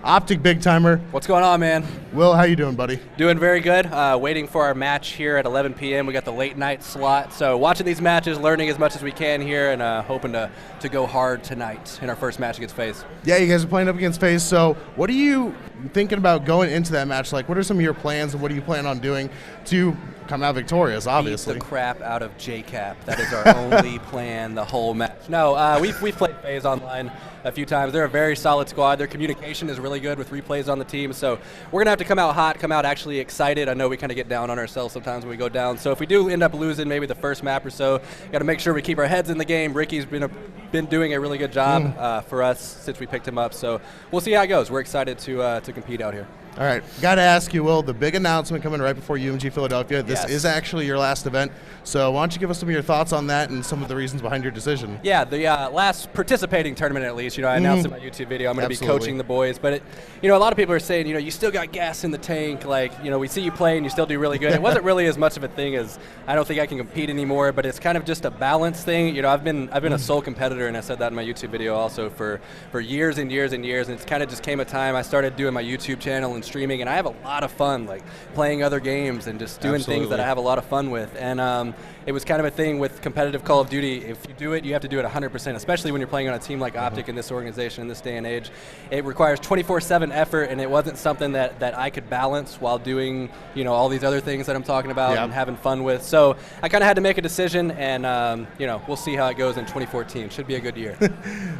Optic BigTymer. What's going on, man? Will, how you doing, buddy? Doing very good. Waiting for our match here at 11 p.m. We got the late night slot. So watching these matches, learning as much as we can here, and hoping to go hard tonight in our first match against FaZe. Yeah, you guys are playing up against FaZe. So what are you thinking about going into that match? Like, what are some of your plans, and what do you plan on doing to come out victorious, obviously? Beat the crap out of JCap. That is our only plan the whole match. No, we've played FaZe online a few times. They're a very solid squad. Their communication is really good with replays on the team. So we're going to have to come out hot, come out actually excited. I know we kind of get down on ourselves sometimes when we go down. So if we do end up losing maybe the first map or so, got to make sure we keep our heads in the game. Ricky's been doing a really good job for us since we picked him up. So we'll see how it goes. We're excited to compete out here. All right, got to ask you, Will, the big announcement coming right before UMG Philadelphia. This Yes. is actually your last event, so why don't you give us some of your thoughts on that and some of the reasons behind your decision? Yeah, the last participating tournament at least. I announced in my YouTube video I'm going to be coaching the boys, but a lot of people are saying, you still got gas in the tank. Like, we see you play and you still do really good. It wasn't really as much of a thing as I don't think I can compete anymore, but it's kind of just a balance thing. I've been a sole competitor, and I said that in my YouTube video also for years and years and years, and it's kind of just came a time I started doing my YouTube channel and streaming, and I have a lot of fun, like playing other games and just doing things that I have a lot of fun with. And it was kind of a thing with competitive Call of Duty. If you do it, you have to do it 100%, especially when you're playing on a team like Optic in this organization, in this day and age. It requires 24/7 effort, and it wasn't something that I could balance while doing all these other things that I'm talking about and having fun with. So I kind of had to make a decision, and we'll see how it goes in 2014. Should be a good year.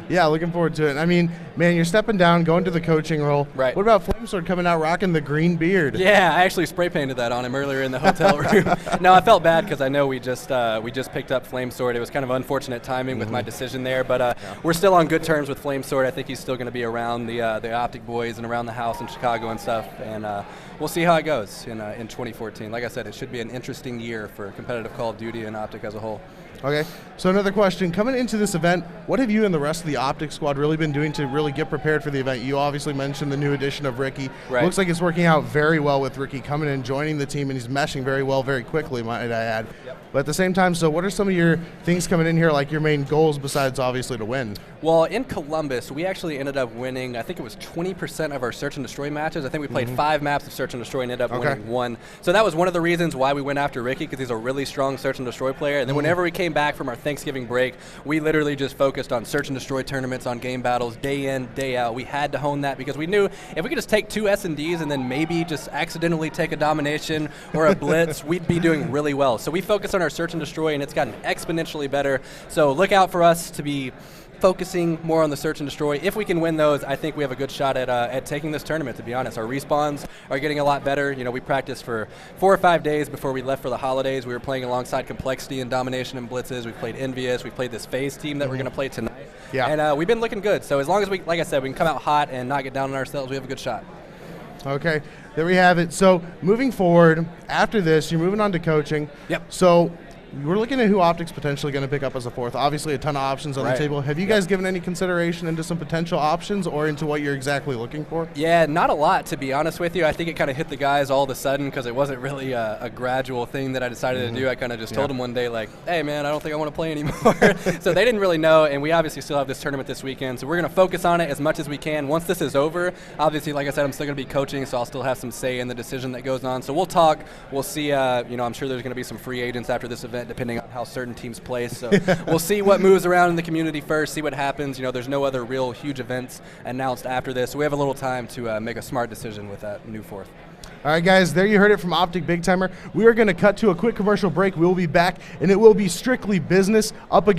Yeah, looking forward to it. I mean, man, you're stepping down, going to the coaching role. Right. What about Flamesword coming out rocking the green beard? Yeah, I actually spray painted that on him earlier in the hotel room. No, I felt bad because I know we just picked up Flamesword. It was kind of unfortunate timing with my decision there, but we're still on good terms with Flamesword. I think he's still going to be around the Optic boys and around the house in Chicago and stuff, and we'll see how it goes in 2014. Like I said, it should be an interesting year for competitive Call of Duty and Optic as a whole. Okay, so another question. Coming into this event, what have you and the rest of the Optic squad really been doing to really get prepared for the event? You obviously mentioned the new addition of Ricky. Right. Looks like it's working out very well with Ricky coming in, joining the team, and he's meshing very well, very quickly, might I add. Yep. But at the same time, so what are some of your things coming in here, like your main goals besides obviously to win? Well, in Columbus, we actually ended up winning, I think it was 20% of our Search and Destroy matches. I think we played 5 maps of Search and Destroy and ended up winning 1. So that was one of the reasons why we went after Ricky, because he's a really strong Search and Destroy player. And then whenever we came back from our Thanksgiving break, we literally just focused on Search and Destroy tournaments, on game battles, day in, day out. We had to hone that because we knew if we could just take 2 S&Ds and then maybe just accidentally take a domination or a blitz, we'd be doing really well. So we focused on our Search and Destroy, and it's gotten exponentially better. So look out for us to be focusing more on the Search and Destroy. If we can win those, I think we have a good shot at taking this tournament, to be honest. Our respawns are getting a lot better. We practiced for 4 or 5 days before we left for the holidays. We were playing alongside Complexity and Domination and Blitzes. We played Envious. We played this FaZe team that we're going to play tonight. Yeah. And we've been looking good. So as long as we, like I said, we can come out hot and not get down on ourselves, we have a good shot. Okay, there we have it. So moving forward, after this, you're moving on to coaching. Yep. So we're looking at who Optic's potentially going to pick up as a 4th. Obviously, a ton of options on the table. Have you guys given any consideration into some potential options or into what you're exactly looking for? Yeah, not a lot, to be honest with you. I think it kind of hit the guys all of a sudden because it wasn't really a gradual thing that I decided to do. I kind of just told them one day, like, hey, man, I don't think I want to play anymore. So they didn't really know, and we obviously still have this tournament this weekend, so we're going to focus on it as much as we can. Once this is over, obviously, like I said, I'm still going to be coaching, so I'll still have some say in the decision that goes on. So we'll talk. We'll see. I'm sure there's going to be some free agents after this event, depending on how certain teams play. So we'll see what moves around in the community first, see what happens. There's no other real huge events announced after this, so we have a little time to make a smart decision with that new 4th. All right, guys, there you heard it from Optic BigTymer. We are going to cut to a quick commercial break. We'll be back, and it will be strictly business up again.